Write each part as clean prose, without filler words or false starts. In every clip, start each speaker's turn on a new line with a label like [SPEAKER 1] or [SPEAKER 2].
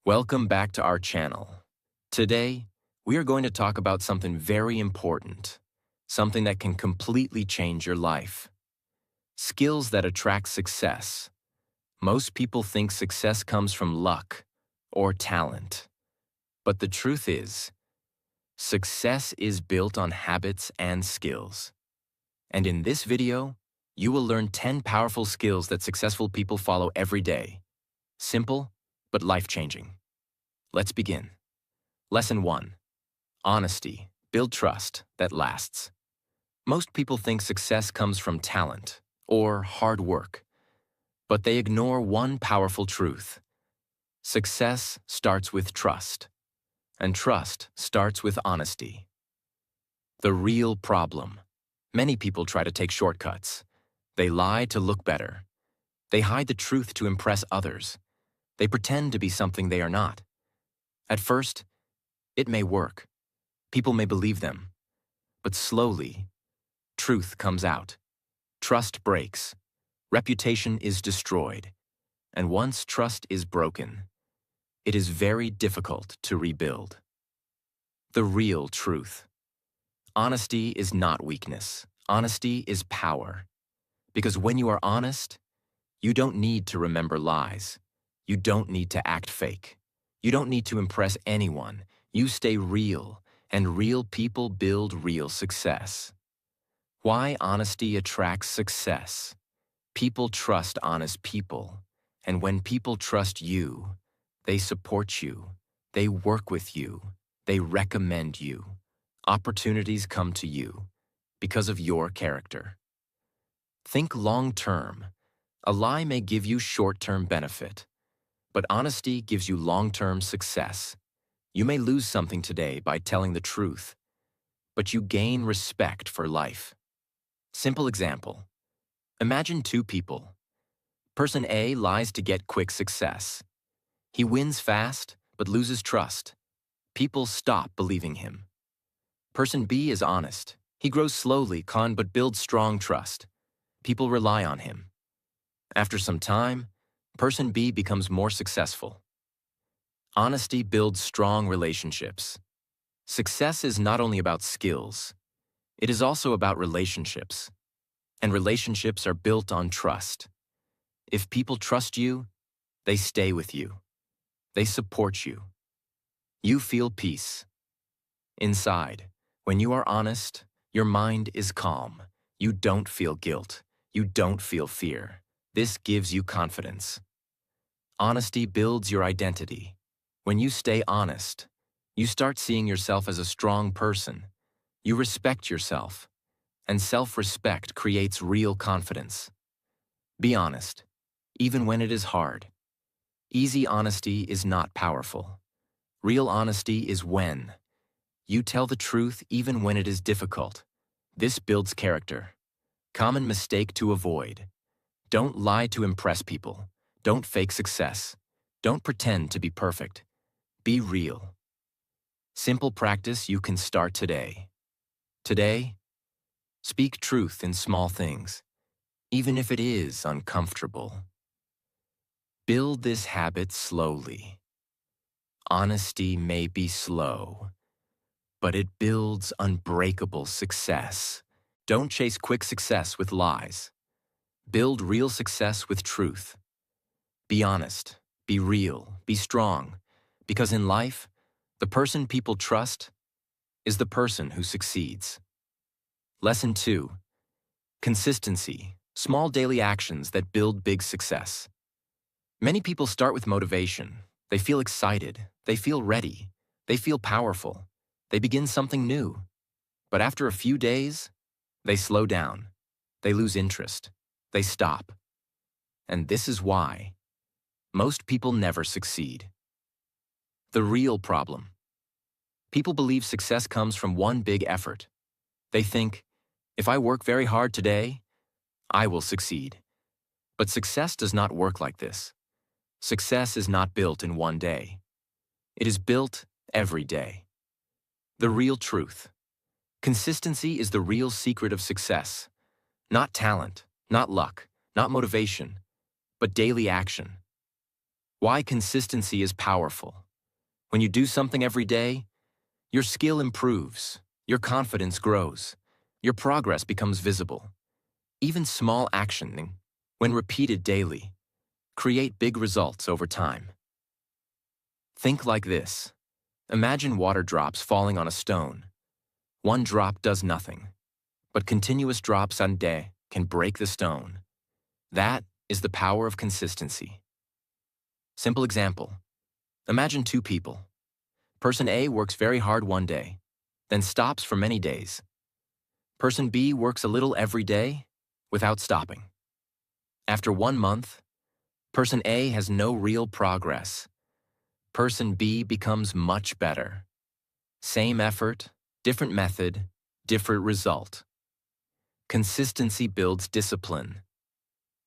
[SPEAKER 1] Welcome back to our channel. Today, we are going to talk about something very important, something that can completely change your life. Skills that attract success. Most people think success comes from luck or talent. But the truth is, success is built on habits and skills. And in this video, you will learn 10 powerful skills that successful people follow every day. Simple, but life-changing. Let's begin. Lesson 1. Honesty. Build trust that lasts. Most people think success comes from talent or hard work, but they ignore one powerful truth. Success starts with trust, and trust starts with honesty. The real problem. Many people try to take shortcuts. They lie to look better. They hide the truth to impress others. They pretend to be something they are not. At first, it may work. People may believe them. But slowly, truth comes out. Trust breaks. Reputation is destroyed. And once trust is broken, it is very difficult to rebuild. The real truth. Honesty is not weakness. Honesty is power. Because when you are honest, you don't need to remember lies. You don't need to act fake. You don't need to impress anyone. You stay real, and real people build real success. Why honesty attracts success? People trust honest people, and when people trust you, they support you, they work with you, they recommend you. Opportunities come to you because of your character. Think long-term. A lie may give you short-term benefit, but honesty gives you long-term success. You may lose something today by telling the truth, but you gain respect for life. Simple example. Imagine two people. Person A lies to get quick success. He wins fast, but loses trust. People stop believing him. Person B is honest. He grows slowly, but builds strong trust. People rely on him. After some time, Person B becomes more successful. Honesty builds strong relationships. Success is not only about skills, it is also about relationships. And relationships are built on trust. If people trust you, they stay with you. They support you. You feel peace. Inside, when you are honest, your mind is calm. You don't feel guilt. You don't feel fear. This gives you confidence. Honesty builds your identity. When you stay honest, you start seeing yourself as a strong person. You respect yourself, and self-respect creates real confidence. Be honest, even when it is hard. Easy honesty is not powerful. Real honesty is when you tell the truth even when it is difficult. This builds character. Common mistake to avoid. Don't lie to impress people. Don't fake success. Don't pretend to be perfect. Be real. Simple practice you can start today. Today, speak truth in small things, even if it is uncomfortable. Build this habit slowly. Honesty may be slow, but it builds unbreakable success. Don't chase quick success with lies. Build real success with truth. Be honest, be real, be strong, because in life, the person people trust is the person who succeeds. Lesson 2. Consistency. Small daily actions that build big success. Many people start with motivation. They feel excited. They feel ready. They feel powerful. They begin something new. But after a few days, they slow down. They lose interest. They stop. And this is why most people never succeed. The real problem. People believe success comes from one big effort. They think, if I work very hard today, I will succeed. But success does not work like this. Success is not built in one day. It is built every day. The real truth. Consistency is the real secret of success. Not talent, not luck, not motivation, but daily action. Why consistency is powerful. When you do something every day, your skill improves, your confidence grows, your progress becomes visible. Even small actioning, when repeated daily, create big results over time. Think like this. Imagine water drops falling on a stone. One drop does nothing, but continuous drops on day can break the stone. That is the power of consistency. Simple example. Imagine two people. Person A works very hard one day, then stops for many days. Person B works a little every day without stopping. After 1 month, Person A has no real progress. Person B becomes much better. Same effort, different method, different result. Consistency builds discipline.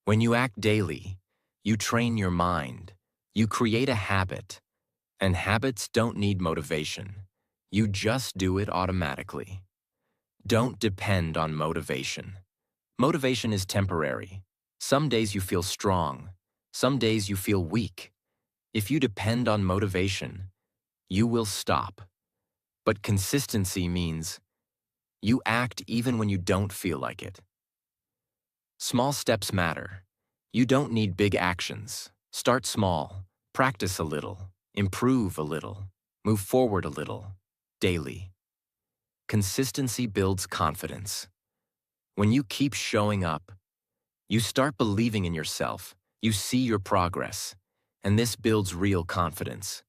[SPEAKER 1] When you act daily, you train your mind. You create a habit. And habits don't need motivation. You just do it automatically. Don't depend on motivation. Motivation is temporary. Some days you feel strong. Some days you feel weak. If you depend on motivation, you will stop. But consistency means you act even when you don't feel like it. Small steps matter. You don't need big actions. Start small. Practice a little. Improve a little. Move forward a little. Daily. Consistency builds confidence. When you keep showing up, you start believing in yourself. You see your progress. And this builds real confidence.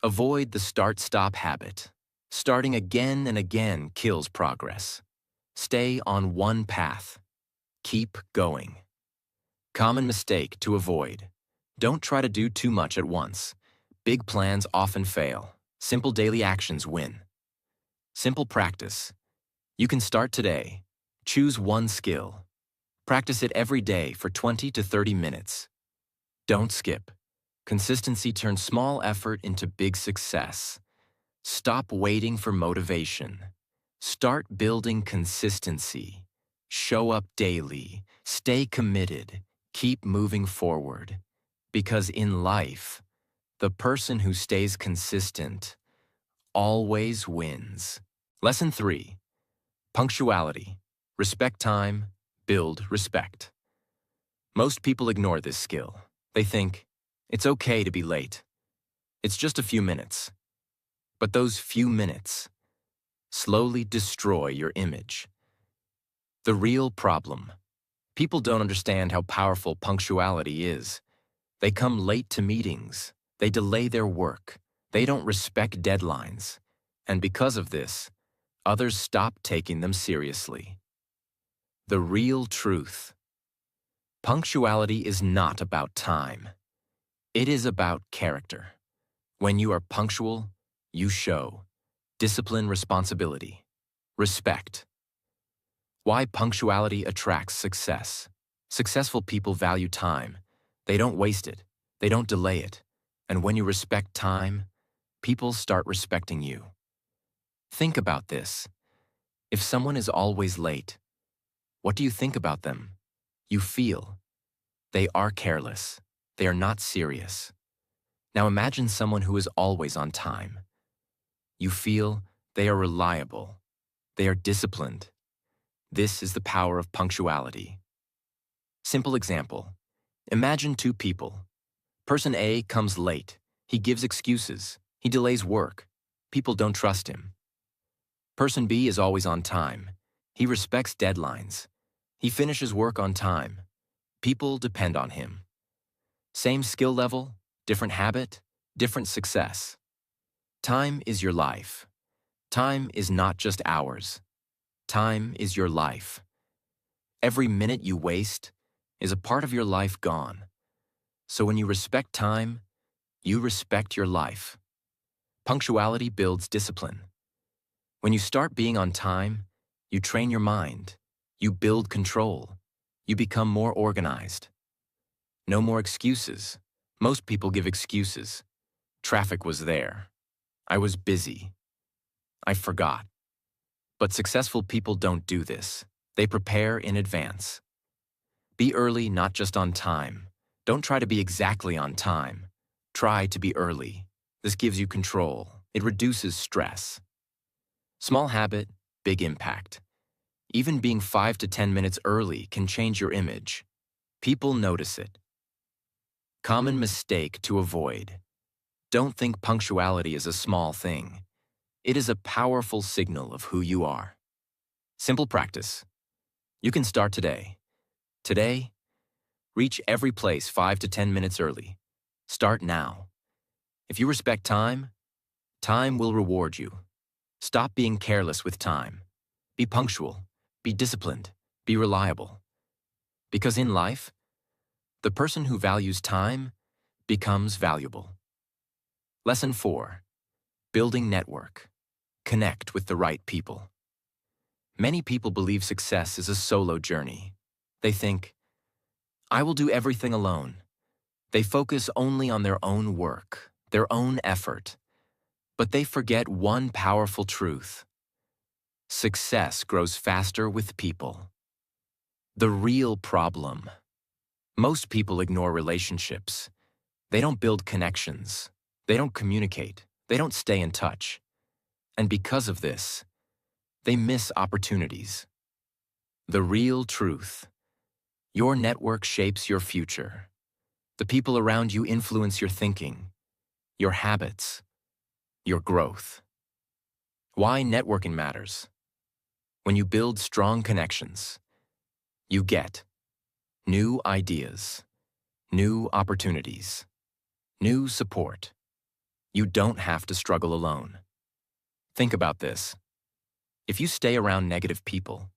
[SPEAKER 1] Avoid the start-stop habit. Starting again and again kills progress. Stay on one path. Keep going. Common mistake to avoid. Don't try to do too much at once. Big plans often fail. Simple daily actions win. Simple practice. You can start today. Choose one skill. Practice it every day for 20 to 30 minutes. Don't skip. Consistency turns small effort into big success. Stop waiting for motivation. Start building consistency. Show up daily. Stay committed. Keep moving forward. Because in life, the person who stays consistent always wins. Lesson 3. Punctuality. Respect time. Build respect. Most people ignore this skill. They think, it's okay to be late. It's just a few minutes. But those few minutes slowly destroy your image. The real problem. People don't understand how powerful punctuality is. They come late to meetings. They delay their work. They don't respect deadlines. And because of this, others stop taking them seriously. The real truth. Punctuality is not about time. It is about character. When you are punctual, you show discipline, responsibility, respect. Why punctuality attracts success. Successful people value time. They don't waste it. They don't delay it. And when you respect time, people start respecting you. Think about this. If someone is always late, what do you think about them? You feel they are careless. They are not serious. Now imagine someone who is always on time. You feel they are reliable. They are disciplined. This is the power of punctuality. Simple example. Imagine two people. Person A comes late. He gives excuses. He delays work. People don't trust him. Person B is always on time. He respects deadlines. He finishes work on time. People depend on him. Same skill level, different habit, different success. Time is your life. Time is not just hours. Time is your life. Every minute you waste is a part of your life gone. So when you respect time, you respect your life. Punctuality builds discipline. When you start being on time, you train your mind. You build control. You become more organized. No more excuses. Most people give excuses. Traffic was there. I was busy. I forgot. But successful people don't do this. They prepare in advance. Be early, not just on time. Don't try to be exactly on time. Try to be early. This gives you control. It reduces stress. Small habit, big impact. Even being 5 to 10 minutes early can change your image. People notice it. Common mistake to avoid. Don't think punctuality is a small thing. It is a powerful signal of who you are. Simple practice. You can start today. Today, reach every place 5 to 10 minutes early. Start now. If you respect time, time will reward you. Stop being careless with time. Be punctual. Be disciplined. Be reliable. Because in life, the person who values time becomes valuable. Lesson 4. Building network. Connect with the right people. Many people believe success is a solo journey. They think, I will do everything alone. They focus only on their own work, their own effort. But they forget one powerful truth. Success grows faster with people. The real problem. Most people ignore relationships. They don't build connections. They don't communicate. They don't stay in touch. And because of this, they miss opportunities. The real truth. Your network shapes your future. The people around you influence your thinking, your habits, your growth. Why networking matters? When you build strong connections, you get new ideas, new opportunities, new support. You don't have to struggle alone. Think about this. If you stay around negative people,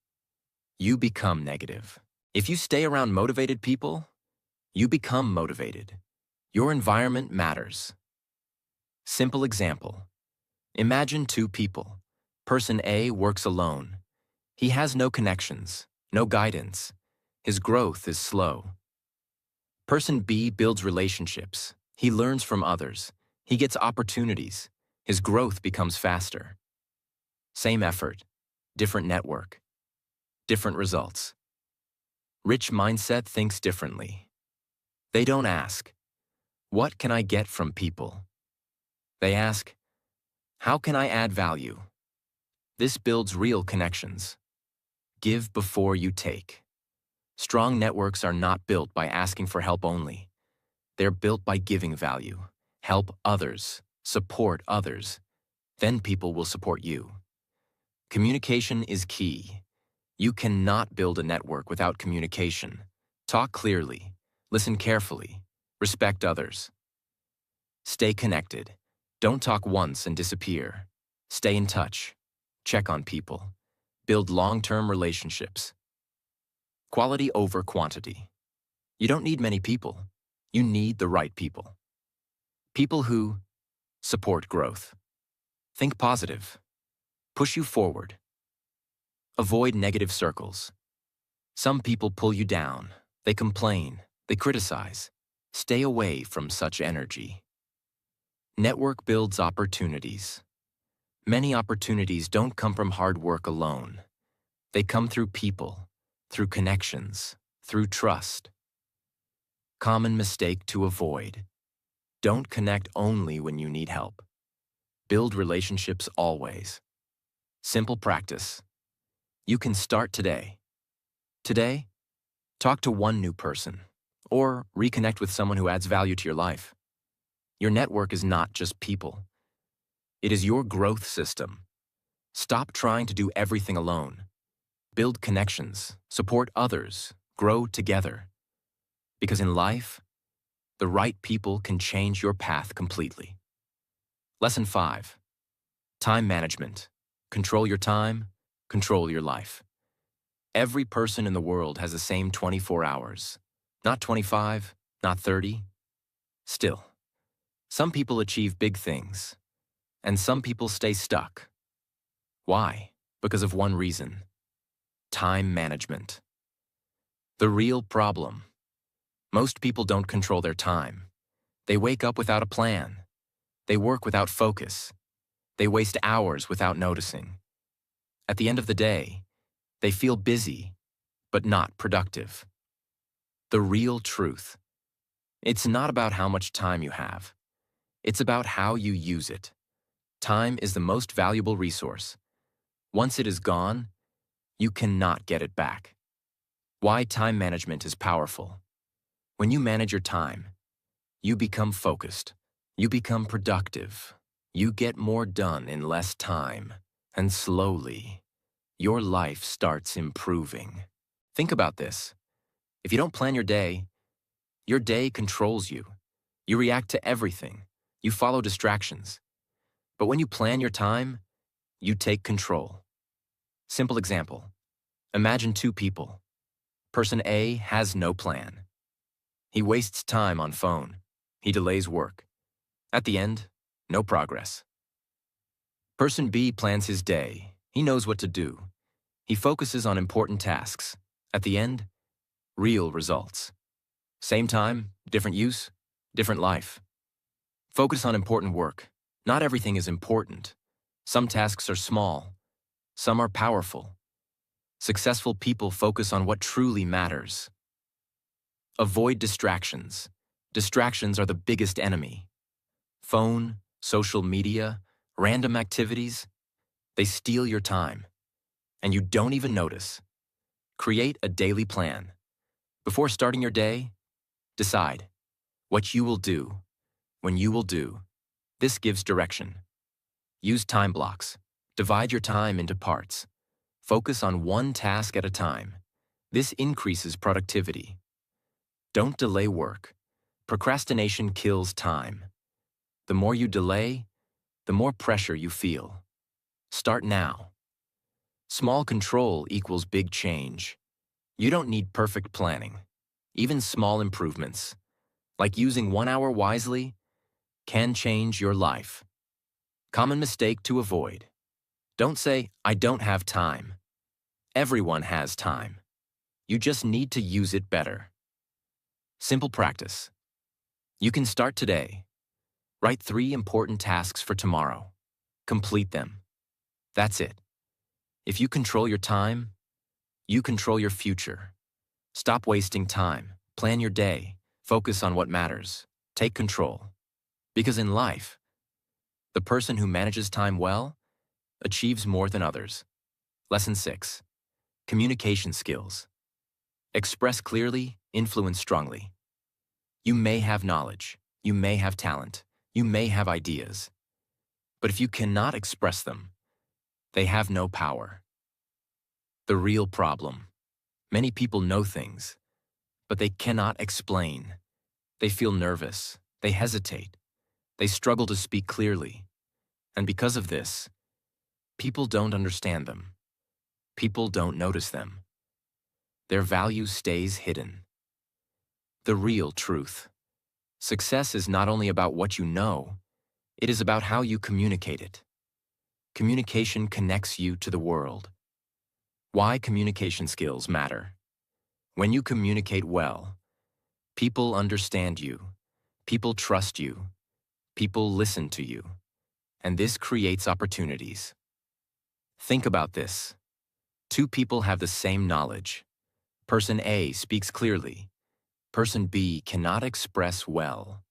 [SPEAKER 1] you become negative. If you stay around motivated people, you become motivated. Your environment matters. Simple example. Imagine two people. Person A works alone. He has no connections, no guidance. His growth is slow. Person B builds relationships. He learns from others. He gets opportunities. His growth becomes faster. Same effort, different network, different results. Rich mindset thinks differently. They don't ask, what can I get from people? They ask, how can I add value? This builds real connections. Give before you take. Strong networks are not built by asking for help only. They're built by giving value. Help others, support others. Then people will support you. Communication is key. You cannot build a network without communication. Talk clearly, listen carefully, respect others. Stay connected. Don't talk once and disappear. Stay in touch. Check on people. Build long-term relationships. Quality over quantity. You don't need many people. You need the right people. People who support growth. Think positive. Push you forward. Avoid negative circles. Some people pull you down. They complain. They criticize. Stay away from such energy. Network builds opportunities. Many opportunities don't come from hard work alone. They come through people, through connections, through trust. Common mistake to avoid. Don't connect only when you need help. Build relationships always. Simple practice. You can start today. Today, talk to one new person, or reconnect with someone who adds value to your life. Your network is not just people. It is your growth system. Stop trying to do everything alone. Build connections, support others, grow together. Because in life, the right people can change your path completely. Lesson 5. Time management. Control your time, control your life. Every person in the world has the same 24 hours. Not 25, not 30. Still, some people achieve big things, and some people stay stuck. Why? Because of one reason. Time management. The real problem. Most people don't control their time. They wake up without a plan. They work without focus. They waste hours without noticing. At the end of the day, they feel busy, but not productive. The real truth. It's not about how much time you have. It's about how you use it. Time is the most valuable resource. Once it is gone, you cannot get it back. Why time management is powerful. When you manage your time, you become focused. You become productive. You get more done in less time. And slowly, your life starts improving. Think about this. If you don't plan your day controls you. You react to everything. You follow distractions. But when you plan your time, you take control. Simple example. Imagine two people. Person A has no plan. He wastes time on phone. He delays work. At the end, no progress. Person B plans his day. He knows what to do. He focuses on important tasks. At the end, real results. Same time, different use, different life. Focus on important work. Not everything is important. Some tasks are small. Some are powerful. Successful people focus on what truly matters. Avoid distractions. Distractions are the biggest enemy. Phone, social media, random activities, they steal your time. And you don't even notice. Create a daily plan. Before starting your day, decide what you will do, when you will do. This gives direction. Use time blocks. Divide your time into parts. Focus on one task at a time. This increases productivity. Don't delay work. Procrastination kills time. The more you delay, the more pressure you feel. Start now. Small control equals big change. You don't need perfect planning. Even small improvements, like using 1 hour wisely, can change your life. Common mistake to avoid. Don't say, I don't have time. Everyone has time. You just need to use it better. Simple practice. You can start today. Write 3 important tasks for tomorrow. Complete them. That's it. If you control your time, you control your future. Stop wasting time. Plan your day. Focus on what matters. Take control. Because in life, the person who manages time well achieves more than others. Lesson 6. Communication skills. Express clearly, influence strongly. You may have knowledge. You may have talent. You may have ideas. But if you cannot express them, they have no power. The real problem. Many people know things, but they cannot explain. They feel nervous. They hesitate. They struggle to speak clearly. And because of this, people don't understand them. People don't notice them. Their value stays hidden. The real truth. Success is not only about what you know, it is about how you communicate it. Communication connects you to the world. Why communication skills matter. When you communicate well, people understand you, people trust you, people listen to you, and this creates opportunities. Think about this. 2 people have the same knowledge. Person A speaks clearly. Person B cannot express well.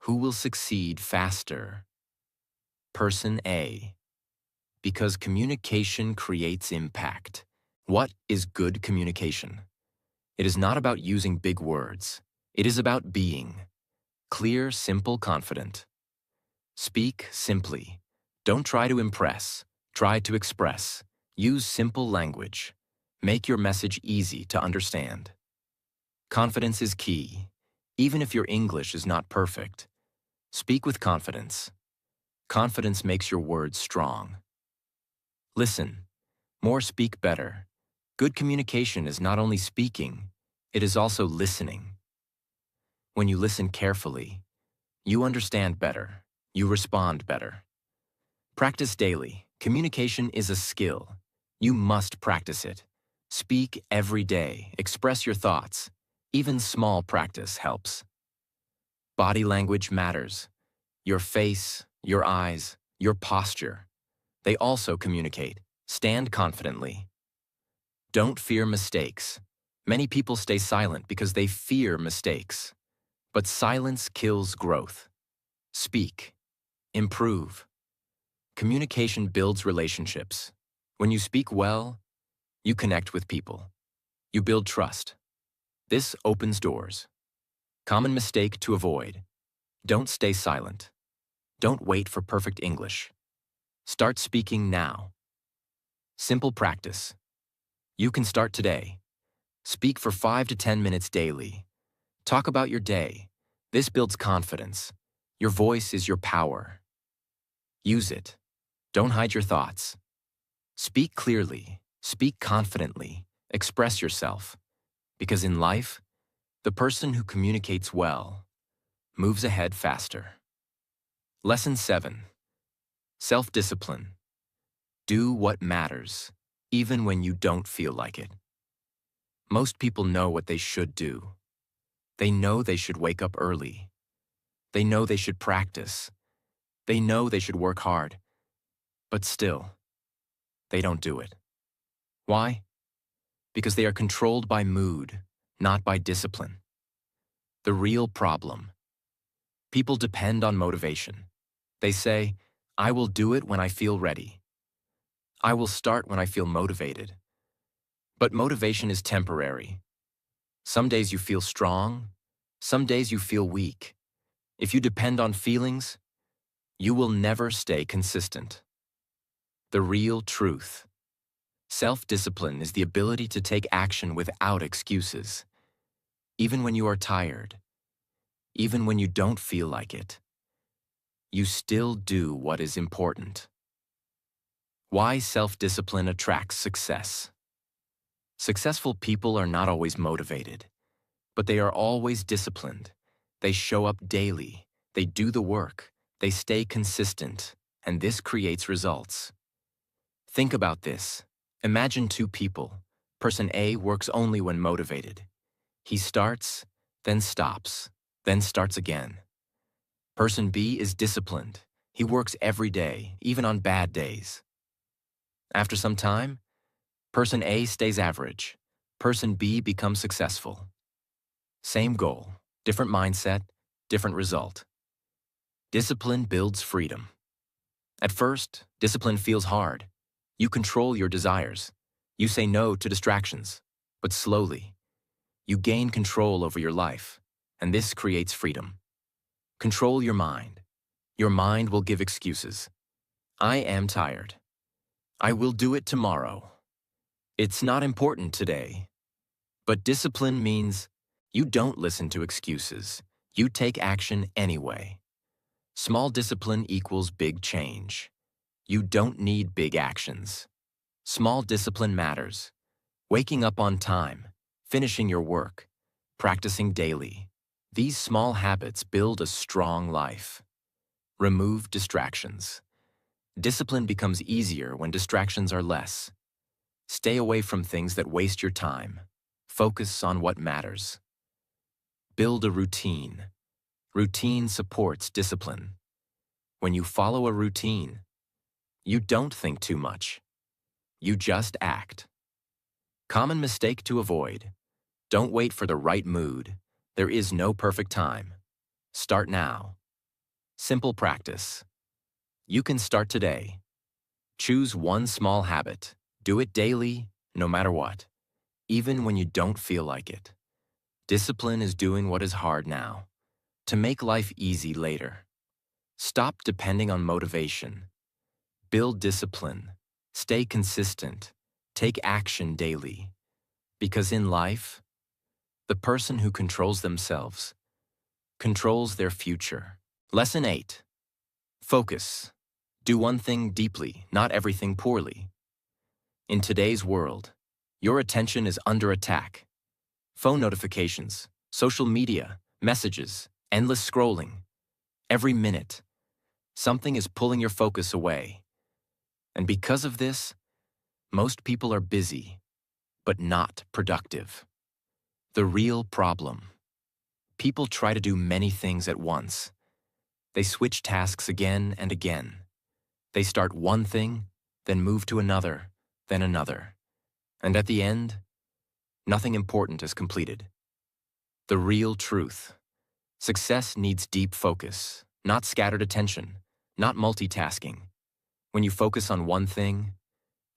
[SPEAKER 1] Who will succeed faster? Person A. Because communication creates impact. What is good communication? It is not about using big words. It is about being clear, simple, confident. Speak simply. Don't try to impress. Try to express. Use simple language. Make your message easy to understand. Confidence is key. Even if your English is not perfect, speak with confidence. Confidence makes your words strong. Listen. More speak better. Good communication is not only speaking, it is also listening. When you listen carefully, you understand better. You respond better. Practice daily. Communication is a skill. You must practice it. Speak every day. Express your thoughts. Even small practice helps. Body language matters. Your face, your eyes, your posture. They also communicate. Stand confidently. Don't fear mistakes. Many people stay silent because they fear mistakes. But silence kills growth. Speak. Improve. Communication builds relationships. When you speak well, you connect with people. You build trust. This opens doors. Common mistake to avoid. Don't stay silent. Don't wait for perfect English. Start speaking now. Simple practice. You can start today. Speak for 5 to 10 minutes daily. Talk about your day. This builds confidence. Your voice is your power. Use it. Don't hide your thoughts. Speak clearly. Speak confidently. Express yourself. Because in life, the person who communicates well moves ahead faster. Lesson 7. Self-discipline. Do what matters, even when you don't feel like it. Most people know what they should do. They know they should wake up early. They know they should practice. They know they should work hard. But still, they don't do it. Why? Because they are controlled by mood, not by discipline. The real problem. People depend on motivation. They say, I will do it when I feel ready. I will start when I feel motivated. But motivation is temporary. Some days you feel strong. Some days you feel weak. If you depend on feelings, you will never stay consistent. The real truth. Self-discipline is the ability to take action without excuses. Even when you are tired, even when you don't feel like it, you still do what is important. Why self-discipline attracts success. Successful people are not always motivated, but they are always disciplined. They show up daily, they do the work, they stay consistent, and this creates results. Think about this. Imagine two people. Person A works only when motivated. He starts, then stops, then starts again. Person B is disciplined. He works every day, even on bad days. After some time, Person A stays average. Person B becomes successful. Same goal, different mindset, different result. Discipline builds freedom. At first, discipline feels hard. You control your desires. You say no to distractions. But slowly, you gain control over your life, and this creates freedom. Control your mind. Your mind will give excuses. I am tired. I will do it tomorrow. It's not important today. But discipline means you don't listen to excuses. You take action anyway. Small discipline equals big change. You don't need big actions. Small discipline matters. Waking up on time, finishing your work, practicing daily. These small habits build a strong life. Remove distractions. Discipline becomes easier when distractions are less. Stay away from things that waste your time. Focus on what matters. Build a routine. Routine supports discipline. When you follow a routine, you don't think too much. You just act. Common mistake to avoid. Don't wait for the right mood. There is no perfect time. Start now. Simple practice. You can start today. Choose one small habit. Do it daily, no matter what, even when you don't feel like it. Discipline is doing what is hard now, to make life easy later. Stop depending on motivation. Build discipline. Stay consistent. Take action daily. Because in life, the person who controls themselves controls their future. Lesson 8. Focus. Do one thing deeply, not everything poorly. In today's world, your attention is under attack. Phone notifications, social media, messages, endless scrolling. Every minute, something is pulling your focus away. And because of this, most people are busy, but not productive. The real problem. People try to do many things at once. They switch tasks again and again. They start one thing, then move to another, then another. And at the end, nothing important is completed. The real truth. Success needs deep focus, not scattered attention, not multitasking. When you focus on one thing,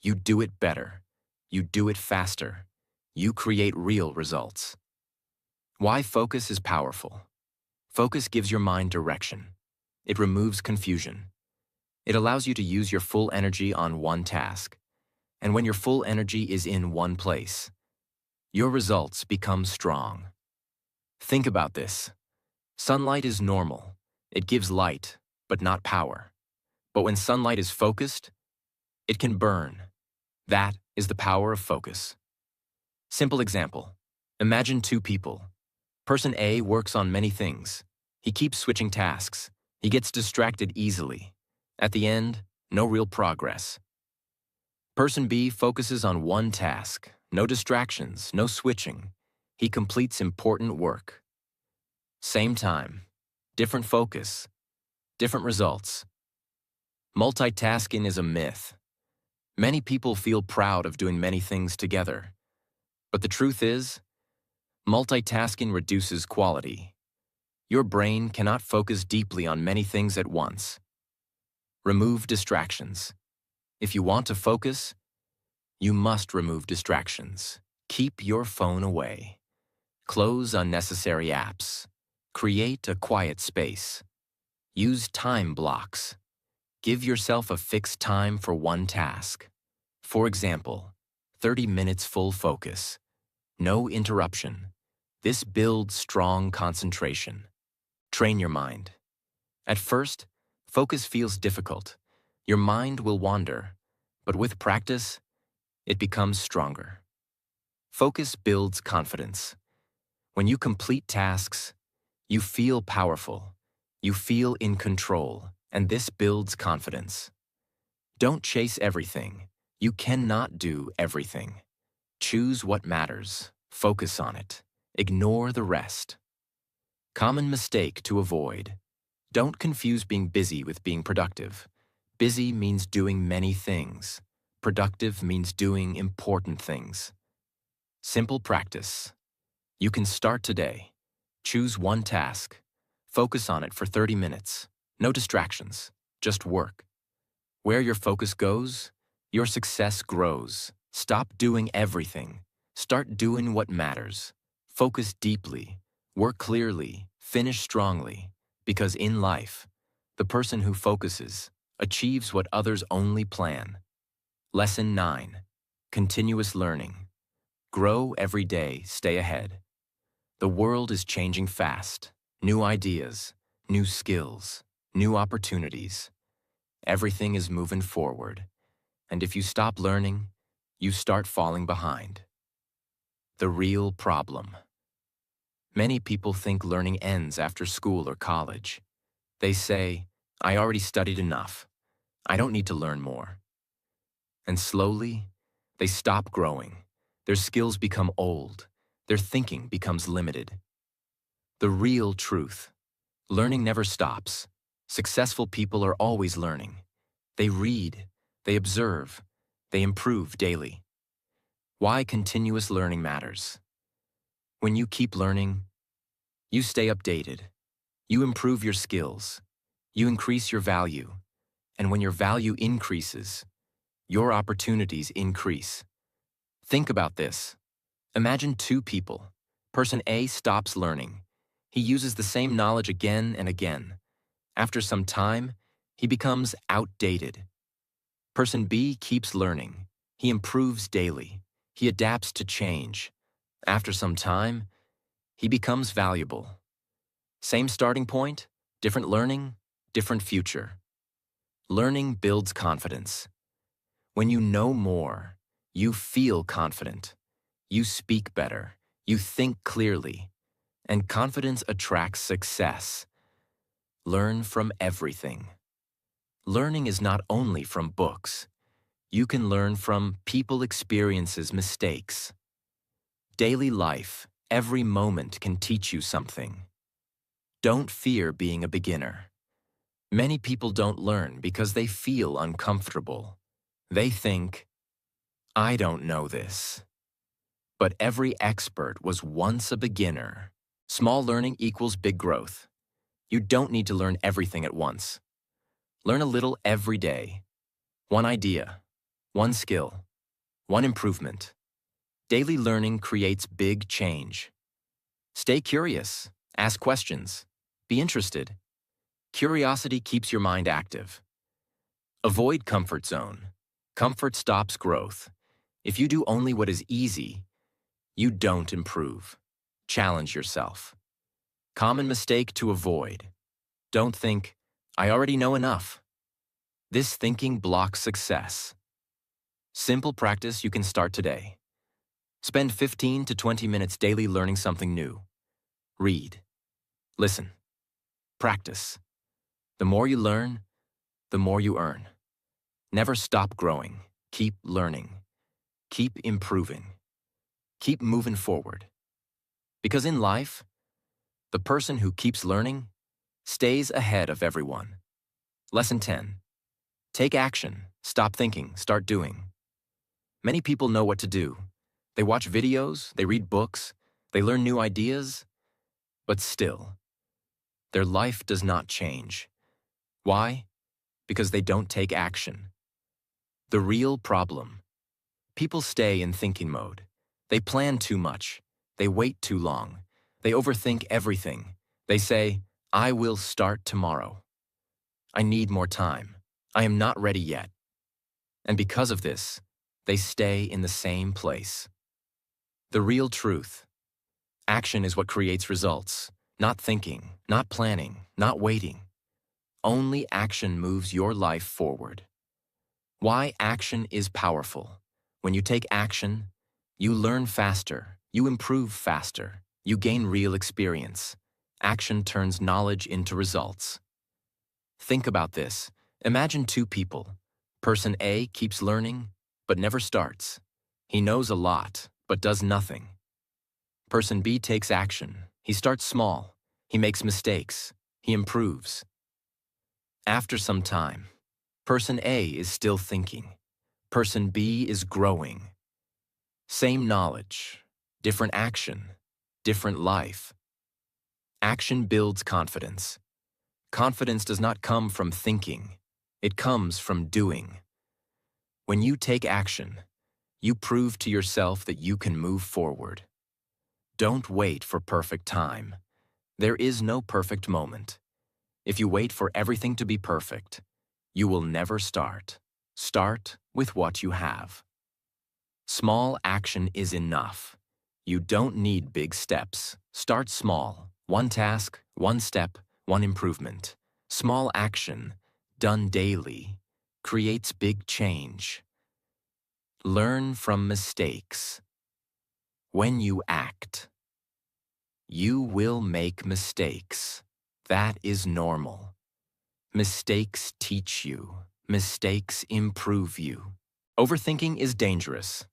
[SPEAKER 1] you do it better. You do it faster. You create real results. Why focus is powerful. Focus gives your mind direction. It removes confusion. It allows you to use your full energy on one task. And when your full energy is in one place, your results become strong. Think about this. Sunlight is normal. It gives light, but not power. But when sunlight is focused, it can burn. That is the power of focus. Simple example. Imagine two people. Person A works on many things. He keeps switching tasks. He gets distracted easily. At the end, no real progress. Person B focuses on one task. No distractions, no switching. He completes important work. Same time, different focus, different results. Multitasking is a myth. Many people feel proud of doing many things together. But the truth is, multitasking reduces quality. Your brain cannot focus deeply on many things at once. Remove distractions. If you want to focus, you must remove distractions. Keep your phone away. Close unnecessary apps. Create a quiet space. Use time blocks. Give yourself a fixed time for one task. For example, 30 minutes full focus. No interruption. This builds strong concentration. Train your mind. At first, focus feels difficult. Your mind will wander, but with practice, it becomes stronger. Focus builds confidence. When you complete tasks, you feel powerful. You feel in control, and this builds confidence. Don't chase everything. You cannot do everything. Choose what matters. Focus on it. Ignore the rest. Common mistake to avoid. Don't confuse being busy with being productive. Busy means doing many things. Productive means doing important things. Simple practice. You can start today. Choose one task. Focus on it for 30 minutes. No distractions, just work. Where your focus goes, your success grows. Stop doing everything. Start doing what matters. Focus deeply. Work clearly. Finish strongly. Because in life, the person who focuses achieves what others only plan. Lesson 9. Continuous learning. Grow every day, stay ahead. The world is changing fast. New ideas, new skills, new opportunities. Everything is moving forward. And if you stop learning, you start falling behind. The real problem. Many people think learning ends after school or college. They say, I already studied enough. I don't need to learn more. And slowly, they stop growing. Their skills become old. Their thinking becomes limited. The real truth. Learning never stops. Successful people are always learning. They read, they observe, they improve daily. Why continuous learning matters. When you keep learning, you stay updated. You improve your skills. You increase your value. And when your value increases, your opportunities increase. Think about this. Imagine two people. Person A stops learning. He uses the same knowledge again and again. After some time, he becomes outdated. Person B keeps learning. He improves daily. He adapts to change. After some time, he becomes valuable. Same starting point, different learning, different future. Learning builds confidence. When you know more, you feel confident. You speak better. You think clearly. And confidence attracts success. Learn from everything. Learning is not only from books. You can learn from people experiences mistakes. Daily life, every moment can teach you something. Don't fear being a beginner. Many people don't learn because they feel uncomfortable. They think, I don't know this. But every expert was once a beginner. Small learning equals big growth. You don't need to learn everything at once. Learn a little every day. One idea, one skill, one improvement. Daily learning creates big change. Stay curious, ask questions, be interested. Curiosity keeps your mind active. Avoid comfort zone. Comfort stops growth. If you do only what is easy, you don't improve. Challenge yourself. Common mistake to avoid. Don't think, I already know enough. This thinking blocks success. Simple practice you can start today. Spend 15 to 20 minutes daily learning something new. Read. Listen. Practice. The more you learn, the more you earn. Never stop growing. Keep learning. Keep improving. Keep moving forward. Because in life, the person who keeps learning stays ahead of everyone. Lesson 10. Take action. Stop thinking. Start doing. Many people know what to do. They watch videos, they read books, they learn new ideas, but still, their life does not change. Why? Because they don't take action. The real problem. People stay in thinking mode. They plan too much. They wait too long. They overthink everything. They say, I will start tomorrow. I need more time. I am not ready yet. And because of this, they stay in the same place. The real truth. Action is what creates results. Not thinking, not planning, not waiting. Only action moves your life forward. Why action is powerful. When you take action, you learn faster, you improve faster, you gain real experience. Action turns knowledge into results. Think about this. Imagine two people. Person A keeps learning, but never starts. He knows a lot, but does nothing. Person B takes action. He starts small. He makes mistakes. He improves. After some time, Person A is still thinking. Person B is growing. Same knowledge, different action, different life. Action builds confidence. Confidence does not come from thinking. It comes from doing. When you take action, you prove to yourself that you can move forward. Don't wait for perfect time. There is no perfect moment. If you wait for everything to be perfect, you will never start. Start with what you have. Small action is enough. You don't need big steps. Start small. One task, one step, one improvement. Small action, done daily, creates big change. Learn from mistakes. When you act, you will make mistakes. That is normal. Mistakes teach you. Mistakes improve you. Overthinking is dangerous.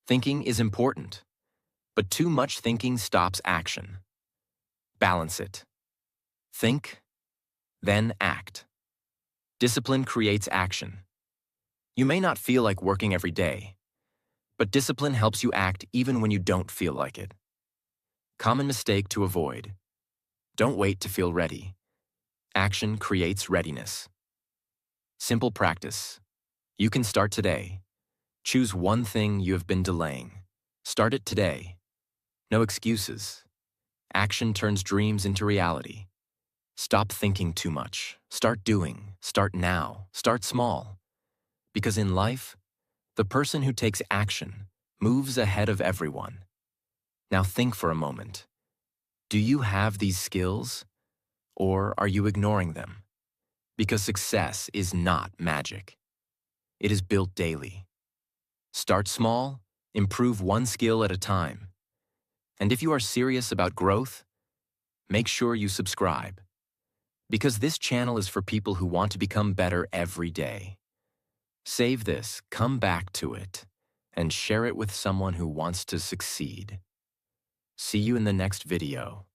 [SPEAKER 1] Thinking is important, but too much thinking stops action. Balance it. Think, then act. Discipline creates action. You may not feel like working every day, but discipline helps you act even when you don't feel like it. Common mistake to avoid. Don't wait to feel ready. Action creates readiness. Simple practice. You can start today. Choose one thing you have been delaying. Start it today. No excuses. Action turns dreams into reality. Stop thinking too much. Start doing. Start now. Start small. Because in life, the person who takes action moves ahead of everyone. Now think for a moment. Do you have these skills, or are you ignoring them? Because success is not magic. It is built daily. Start small, improve one skill at a time. And if you are serious about growth, make sure you subscribe. Because this channel is for people who want to become better every day. Save this, come back to it, and share it with someone who wants to succeed. See you in the next video.